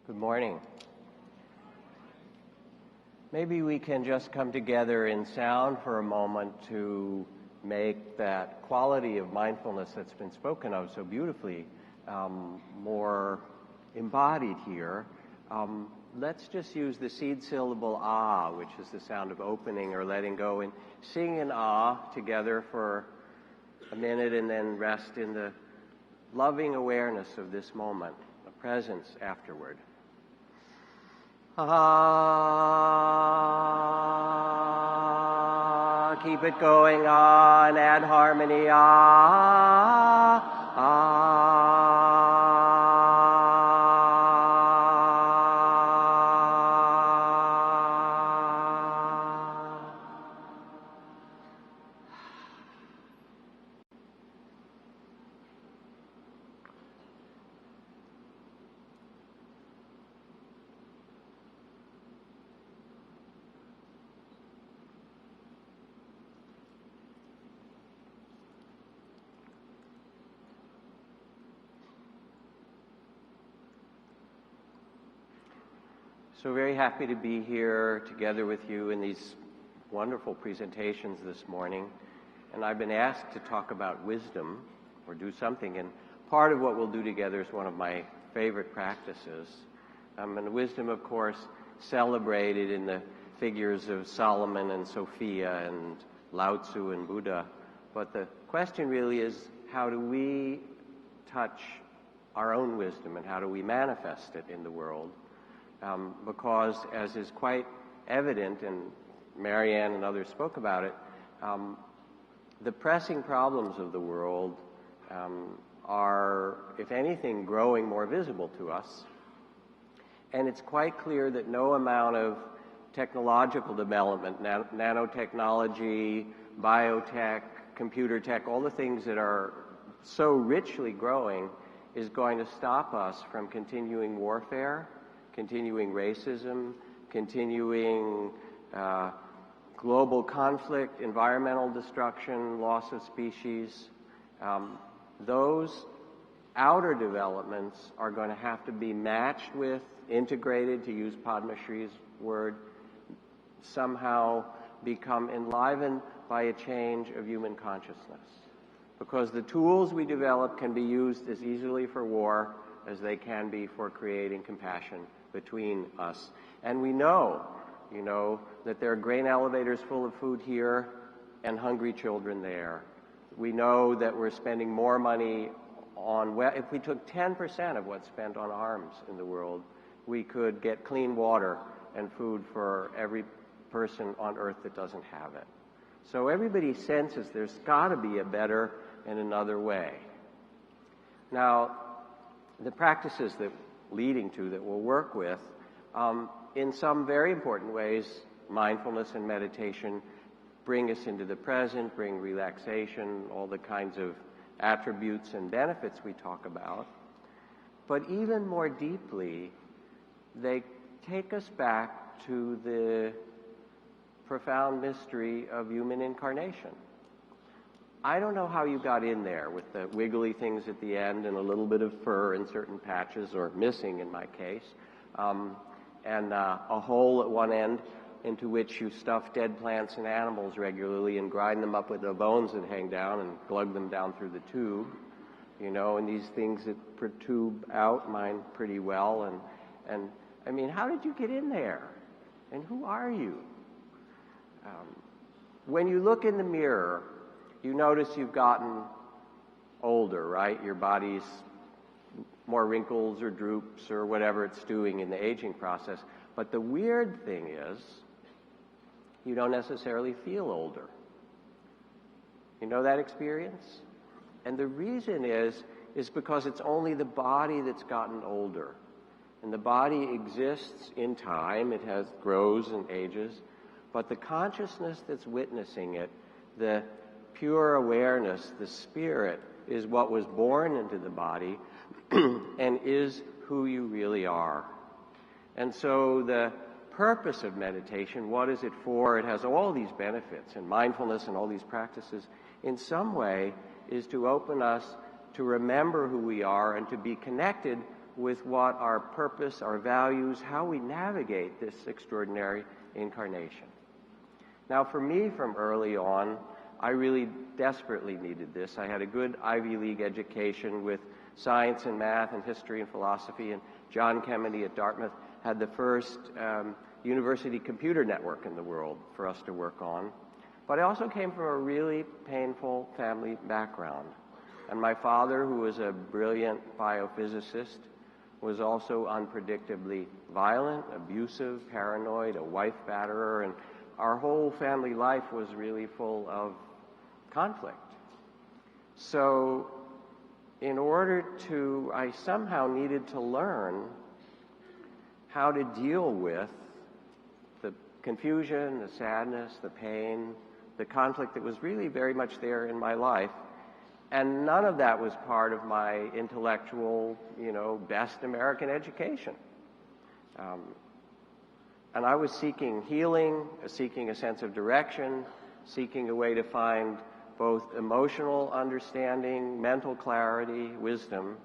Good morning. Maybe we can just come together in sound for a moment to make that quality of mindfulness that's been spoken of so beautifully more embodied here. Let's just use the seed syllable ah, which is the sound of opening or letting go, and sing an ah together for a minute and then rest in the loving awareness of this moment, a presence afterward. Ah, keep it going on, add harmony, ah, ah. So very happy to be here together with you in these wonderful presentations this morning. And I've been asked to talk about wisdom or do something. And part of what we'll do together is one of my favorite practices. And wisdom, of course, celebrated in the figures of Solomon and Sophia and Lao Tzu and Buddha. But the question really is, how do we touch our own wisdom and how do we manifest it in the world? Because, as is quite evident, and Marianne and others spoke about it, the pressing problems of the world are, if anything, growing more visible to us. And it's quite clear that no amount of technological development, nanotechnology, biotech, computer tech, all the things that are so richly growing, is going to stop us from continuing warfare, continuing racism, continuing global conflict, environmental destruction, loss of species. Those outer developments are going to have to be matched with, integrated, to use Padma Shri's word, somehow become enlivened by a change of human consciousness. Because the tools we develop can be used as easily for war as they can be for creating compassion between us. And we know, that there are grain elevators full of food here and hungry children there. We know that we're spending more money on, if we took 10% of what's spent on arms in the world, we could get clean water and food for every person on earth that doesn't have it. So everybody senses there's got to be a better and another way. Now, the practices that we'll work with, in some very important ways, mindfulness and meditation bring us into the present, bring relaxation, all the kinds of attributes and benefits we talk about. But even more deeply, they take us back to the profound mystery of human incarnation. I don't know how you got in there with the wiggly things at the end and a little bit of fur in certain patches, or missing in my case, and a hole at one end into which you stuff dead plants and animals regularly and grind them up with the bones that hang down and glug them down through the tube, and these things that protube out, mine pretty well. And I mean, how did you get in there? And who are you? When you look in the mirror, you notice you've gotten older, right? Your body's more wrinkles or droops or whatever it's doing in the aging process. But the weird thing is, you don't necessarily feel older. You know that experience? And the reason is because it's only the body that's gotten older. And the body exists in time. It grows and ages. But the consciousness that's witnessing it, the pure awareness, the spirit, is what was born into the body and is who you really are. And so the purpose of meditation, what is it for? It has all these benefits, and mindfulness and all these practices, in some way, is to open us to remember who we are and to be connected with what our purpose, our values, how we navigate this extraordinary incarnation. Now, for me, from early on, I really desperately needed this. I had a good Ivy League education with science and math and history and philosophy, and John Kennedy at Dartmouth had the first university computer network in the world for us to work on. But I also came from a really painful family background. And my father, who was a brilliant biophysicist, was also unpredictably violent, abusive, paranoid, a wife batterer, and our whole family life was really full of conflict. So in order to, I somehow needed to learn how to deal with the confusion, the sadness, the pain, the conflict that was really very much there in my life. And none of that was part of my intellectual, best American education. And I was seeking healing, seeking a sense of direction, seeking a way to find both emotional understanding, mental clarity, wisdom.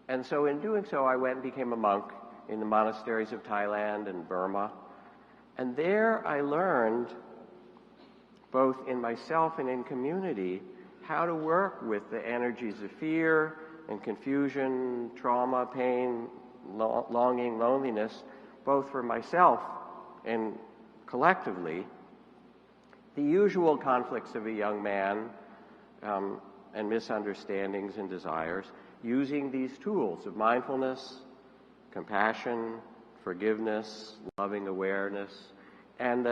And so in doing so, I went and became a monk in the monasteries of Thailand and Burma. And there I learned, both in myself and in community, how to work with the energies of fear and confusion, trauma, pain, longing, loneliness, both for myself and collectively, the usual conflicts of a young man and misunderstandings and desires, using these tools of mindfulness, compassion, forgiveness, loving awareness, and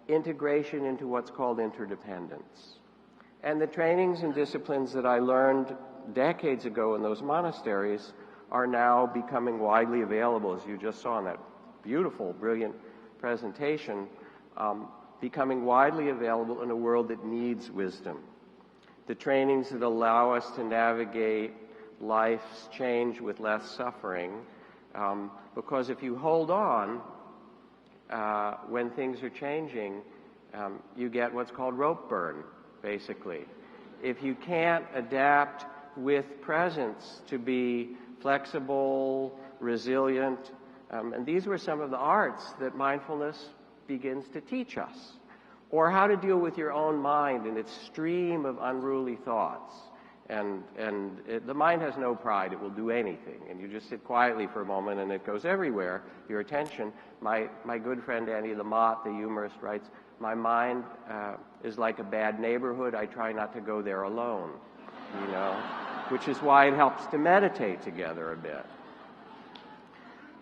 integration into what's called interdependence. And the trainings and disciplines that I learned decades ago in those monasteries are now becoming widely available, as you just saw in that beautiful, brilliant presentation, becoming widely available in a world that needs wisdom. The trainings that allow us to navigate life's change with less suffering, because if you hold on when things are changing, you get what's called rope burn, basically. If you can't adapt with presence to be flexible, resilient, and these were some of the arts that mindfulness begins to teach us, or how to deal with your own mind and its stream of unruly thoughts. The mind has no pride. It will do anything. And you just sit quietly for a moment and it goes everywhere, your attention. My good friend Annie Lamott, the humorist, writes, "My mind is like a bad neighborhood. I try not to go there alone," which is why it helps to meditate together a bit.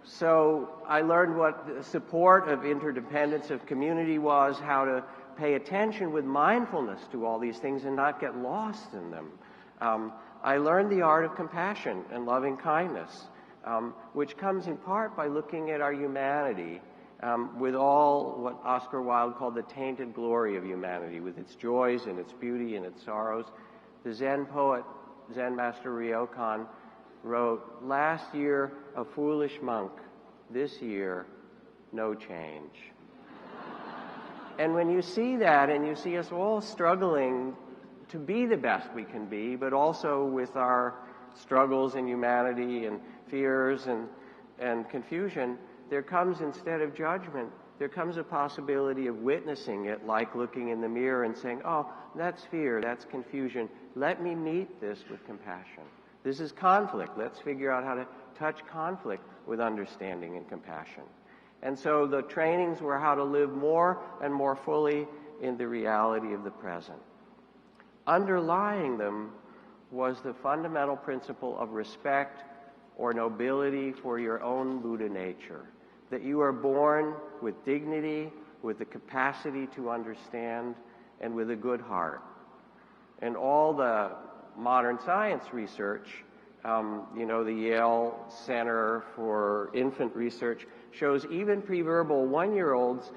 So I learned what the support of interdependence of community was, how to pay attention with mindfulness to all these things and not get lost in them. I learned the art of compassion and loving kindness, which comes in part by looking at our humanity with all what Oscar Wilde called the tainted glory of humanity, with its joys and its beauty and its sorrows. The Zen poet, Zen master Ryokan, wrote, "Last year a foolish monk, this year no change." And when you see that, and you see us all struggling to be the best we can be, but also with our struggles in humanity and fears and confusion, there comes, instead of judgment, there comes a possibility of witnessing it, like looking in the mirror and saying, "Oh, that's fear, that's confusion. Let me meet this with compassion. This is conflict. Let's figure out how to touch conflict with understanding and compassion." And so the trainings were how to live more and more fully in the reality of the present. Underlying them was the fundamental principle of respect or nobility for your own Buddha nature, that you are born with dignity, with the capacity to understand, and with a good heart. And all the modern science research, the Yale Center for Infant Research shows even preverbal 1-year-olds,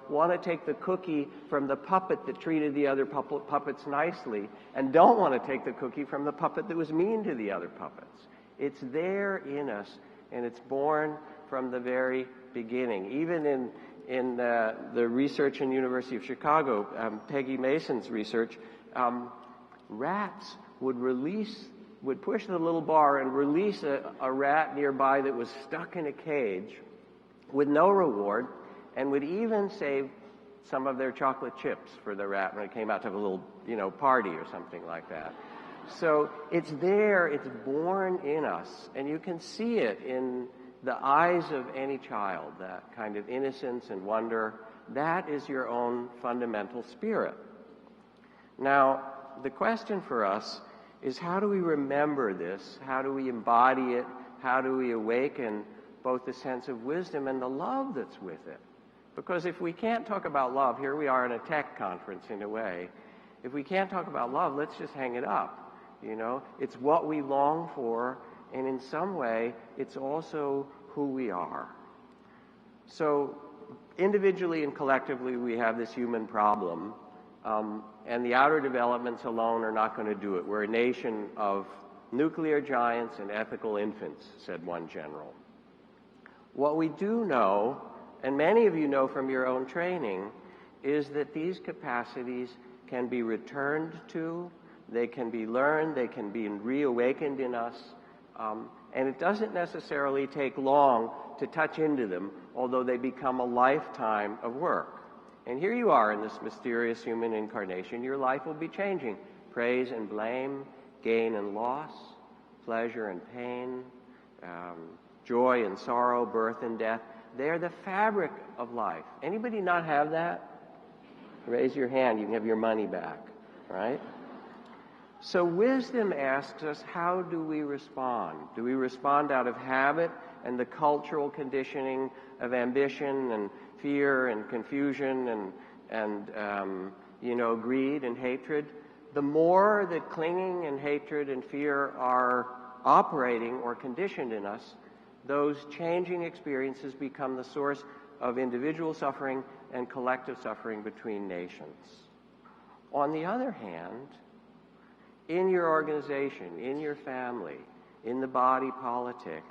want to take the cookie from the puppet that treated the other puppets nicely and don't want to take the cookie from the puppet that was mean to the other puppets. It's there in us, and it's born from the very beginning. Even in the research in University of Chicago, Peggy Mason's research, rats would release would push the little bar and release a rat nearby that was stuck in a cage with no reward, and would even save some of their chocolate chips for the rat when it came out to have a little, party or something like that. So it's there, it's born in us, and you can see it in the eyes of any child, that kind of innocence and wonder. That is your own fundamental spirit. Now, the question for us is, how do we remember this? How do we embody it? How do we awaken both the sense of wisdom and the love that's with it? Because if we can't talk about love, here we are in a tech conference in a way, if we can't talk about love, let's just hang it up. It's what we long for, and in some way, it's also who we are. So individually and collectively, we have this human problem, and the outer developments alone are not going to do it. We're a nation of nuclear giants and ethical infants, said one general. What we do know, and many of you know from your own training, is that these capacities can be returned to, they can be learned, they can be reawakened in us, and it doesn't necessarily take long to touch into them, although they become a lifetime of work. And here you are in this mysterious human incarnation. Your life will be changing. Praise and blame, gain and loss, pleasure and pain, joy and sorrow, birth and death. They're the fabric of life. Anybody not have that? Raise your hand, you can have your money back, right? So wisdom asks us, how do we respond? Do we respond out of habit and the cultural conditioning of ambition and fear and confusion and greed and hatred? The more that clinging and hatred and fear are operating or conditioned in us, those changing experiences become the source of individual suffering and collective suffering between nations. On the other hand, in your organization, in your family, in the body politic,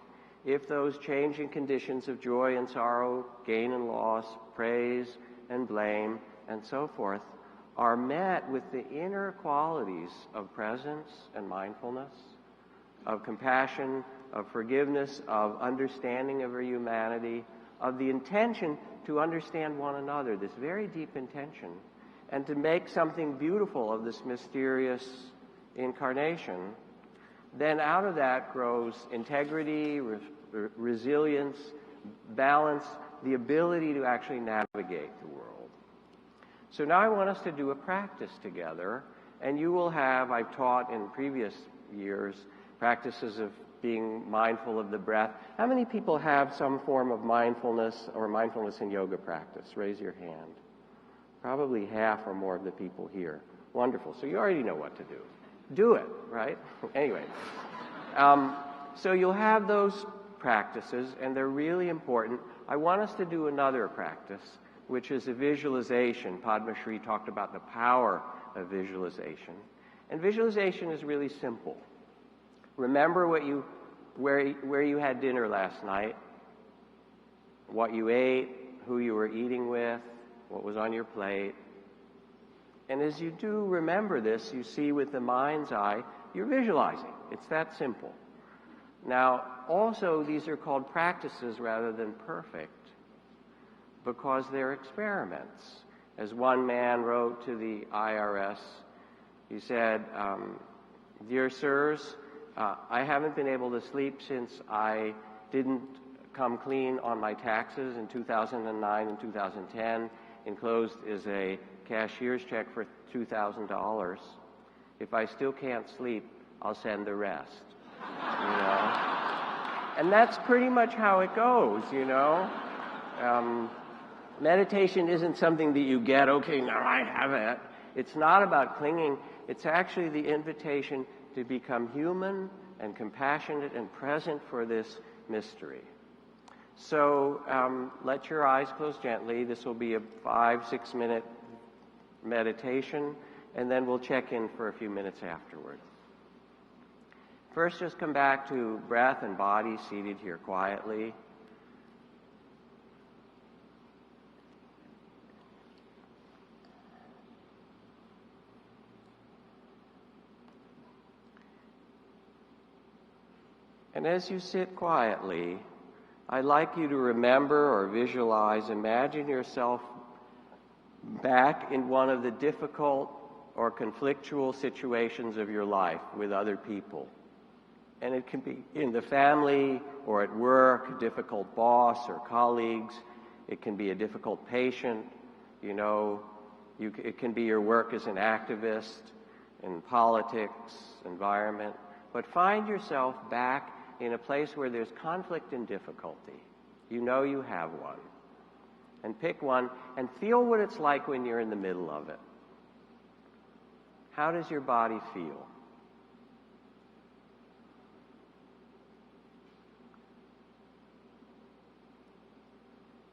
if those changing conditions of joy and sorrow, gain and loss, praise and blame, and so forth, are met with the inner qualities of presence and mindfulness, of compassion, of forgiveness, of understanding of our humanity, of the intention to understand one another, this very deep intention, and to make something beautiful of this mysterious incarnation, then out of that grows integrity, resilience, balance, the ability to actually navigate the world. So now I want us to do a practice together, and you will have, I've taught in previous years, practices of being mindful of the breath. How many people have some form of mindfulness or mindfulness in yoga practice? Raise your hand. Probably half or more of the people here. Wonderful. So you already know what to do. Do it, right? Anyway, so you'll have those practices, and they're really important. I want us to do another practice, which is a visualization. Padma Shri talked about the power of visualization. And visualization is really simple. Remember where you had dinner last night, what you ate, who you were eating with, what was on your plate. And as you do remember this, you see with the mind's eye, you're visualizing. It's that simple. Now, also, these are called practices rather than perfect, because they're experiments. As one man wrote to the IRS, he said, "Dear sirs, I haven't been able to sleep since I didn't come clean on my taxes in 2009 and 2010. Enclosed is a cashier's check for $2,000. If I still can't sleep, I'll send the rest." And that's pretty much how it goes, Meditation isn't something that you get, okay, now I have it. It's not about clinging. It's actually the invitation to become human and compassionate and present for this mystery. So let your eyes close gently. This will be a 5-6 minute meditation, and then we'll check in for a few minutes afterward. First, just come back to breath and body seated here quietly. And as you sit quietly, I'd like you to remember or visualize, imagine yourself back in one of the difficult or conflictual situations of your life with other people. And it can be in the family or at work, a difficult boss or colleagues. It can be a difficult patient. It can be your work as an activist in politics, environment. But find yourself back in a place where there's conflict and difficulty. You know you have one. And pick one and feel what it's like when you're in the middle of it. How does your body feel?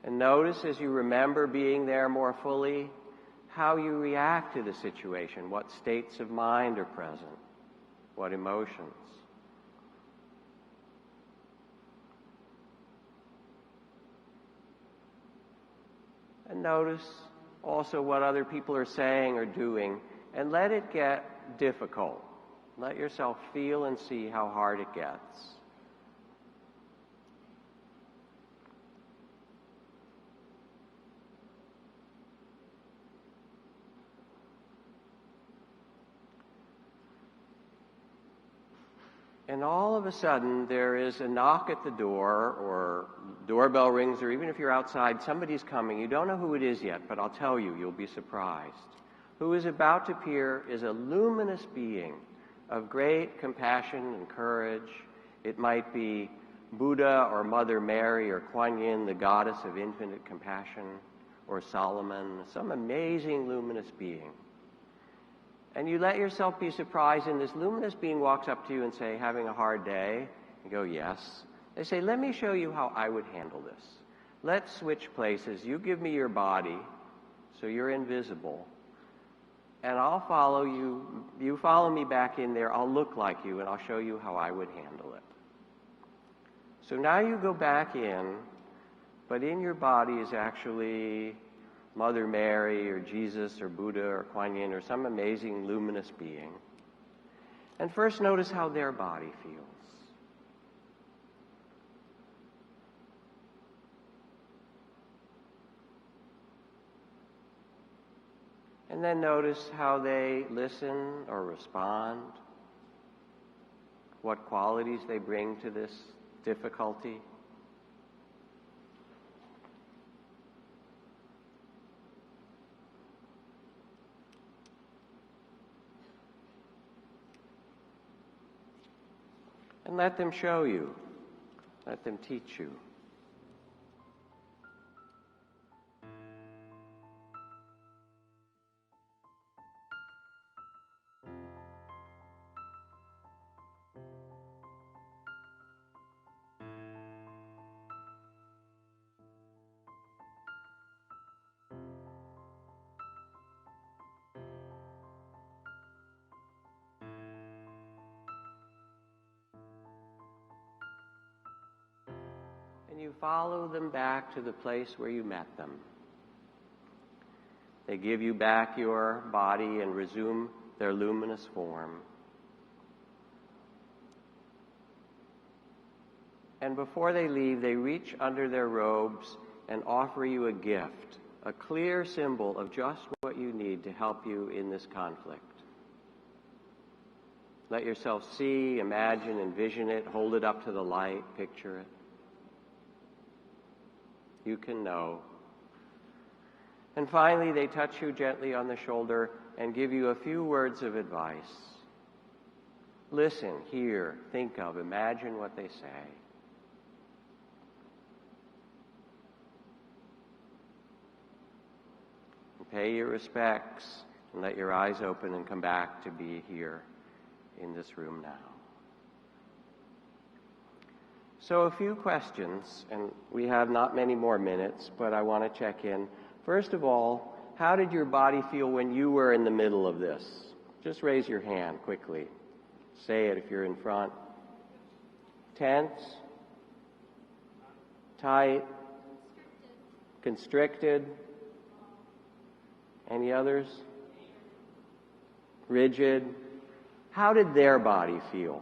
And notice as you remember being there more fully, how you react to the situation, what states of mind are present, what emotions. And notice also what other people are saying or doing, and let it get difficult. Let yourself feel and see how hard it gets. And all of a sudden, there is a knock at the door, or doorbell rings, or even if you're outside, somebody's coming. You don't know who it is yet, but I'll tell you, you'll be surprised. Who is about to appear is a luminous being of great compassion and courage. It might be Buddha or Mother Mary or Kuan Yin, the goddess of infinite compassion, or Solomon, some amazing luminous being. And you let yourself be surprised, and this luminous being walks up to you and say, having a hard day? You go, yes. They say, let me show you how I would handle this. Let's switch places. You give me your body, so you're invisible, and I'll follow you. You follow me back in there. I'll look like you, and I'll show you how I would handle it. So now you go back in, but in your body is actually Mother Mary or Jesus or Buddha or Kuan Yin or some amazing luminous being. And first notice how their body feels. And then notice how they listen or respond, what qualities they bring to this difficulty. And let them show you. Let them teach you. And you follow them back to the place where you met them. They give you back your body and resume their luminous form. And before they leave, they reach under their robes and offer you a gift, a clear symbol of just what you need to help you in this conflict. Let yourself see, imagine, envision it, hold it up to the light, picture it. You can know. And finally, they touch you gently on the shoulder and give you a few words of advice. Listen, hear, think of, imagine what they say. And pay your respects and let your eyes open and come back to be here in this room now. So a few questions, and we have not many more minutes, but I want to check in. First of all, how did your body feel when you were in the middle of this? Just raise your hand quickly. Say it if you're in front. Tense? Tight? Constricted? Any others? Rigid? How did their body feel?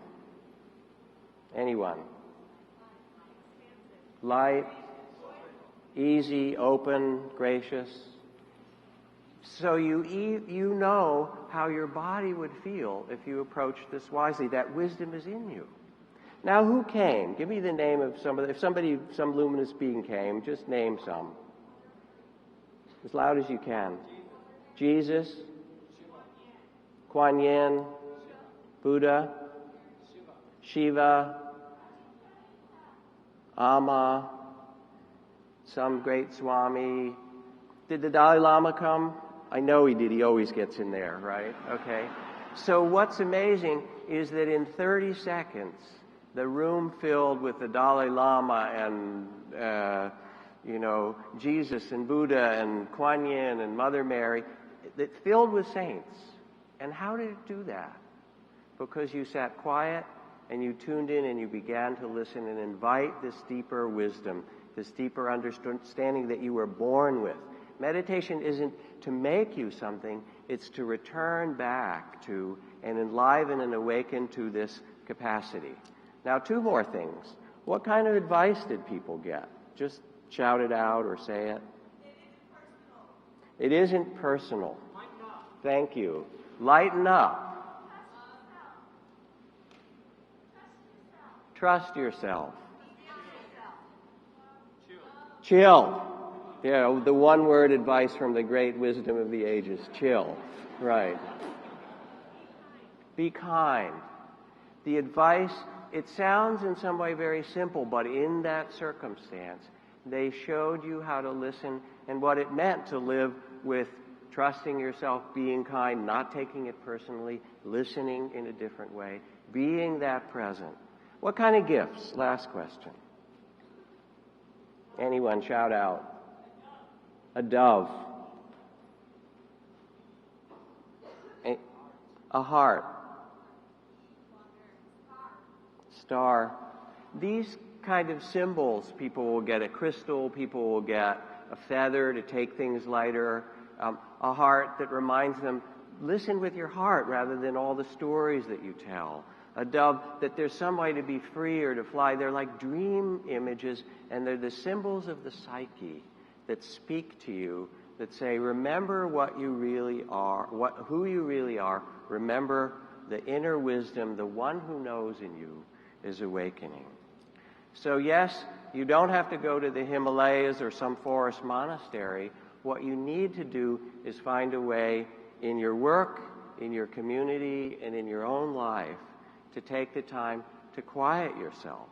Anyone? Light, easy, open, gracious. So you know how your body would feel if you approached this wisely. That wisdom is in you. Now, who came? Give me the name of somebody. If some luminous being came, just name some. As loud as you can. Jesus, Kuan Yin, Buddha, Shiva, Amma, some great Swami. Did the Dalai Lama come? I know he did. He always gets in there, right? Okay. So what's amazing is that in 30 seconds, the room filled with the Dalai Lama and, Jesus and Buddha and Kuan Yin and Mother Mary, it filled with saints. And how did it do that? Because you sat quiet and you tuned in and you began to listen and invite this deeper wisdom, this deeper understanding that you were born with. Meditation isn't to make you something, it's to return back to and enliven and awaken to this capacity. Now, two more things. What kind of advice did people get? Just shout it out or say it. It isn't personal. Thank you. Lighten up. Trust yourself. Chill. Yeah, the one-word advice from the great wisdom of the ages. Chill. Right. Be kind. The advice, it sounds in some way very simple, but in that circumstance, they showed you how to listen and what it meant to live with trusting yourself, being kind, not taking it personally, listening in a different way, being that present. What kind of gifts? Last question. Anyone shout out. A dove. A heart. Star. These kind of symbols, people will get a crystal, people will get a feather to take things lighter, a heart that reminds them, listen with your heart rather than all the stories that you tell. A dove, that there's some way to be free or to fly. They're like dream images, and they're the symbols of the psyche that speak to you, that say, remember what you really are, who you really are. Remember the inner wisdom, the one who knows in you is awakening. So yes, you don't have to go to the Himalayas or some forest monastery. What you need to do is find a way in your work, in your community, and in your own life to take the time to quiet yourself,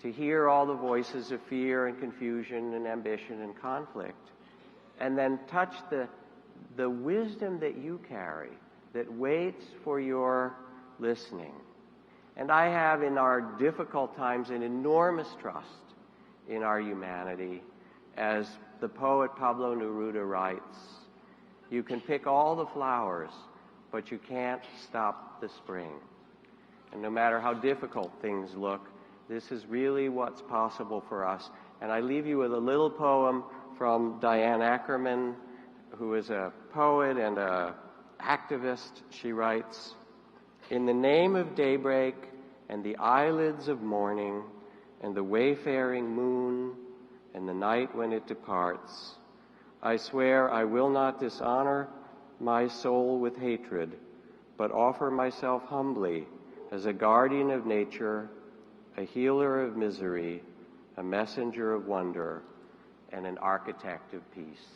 to hear all the voices of fear and confusion and ambition and conflict, and then touch the wisdom that you carry that waits for your listening. And I have, in our difficult times, an enormous trust in our humanity. As the poet Pablo Neruda writes, you can pick all the flowers, but you can't stop the spring. And no matter how difficult things look, this is really what's possible for us. And I leave you with a little poem from Diane Ackerman, who is a poet and an activist. She writes, in the name of daybreak and the eyelids of morning and the wayfaring moon and the night when it departs, I swear I will not dishonor my soul with hatred, but offer myself humbly as a guardian of nature, a healer of misery, a messenger of wonder, and an architect of peace.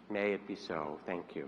May it be so. Thank you.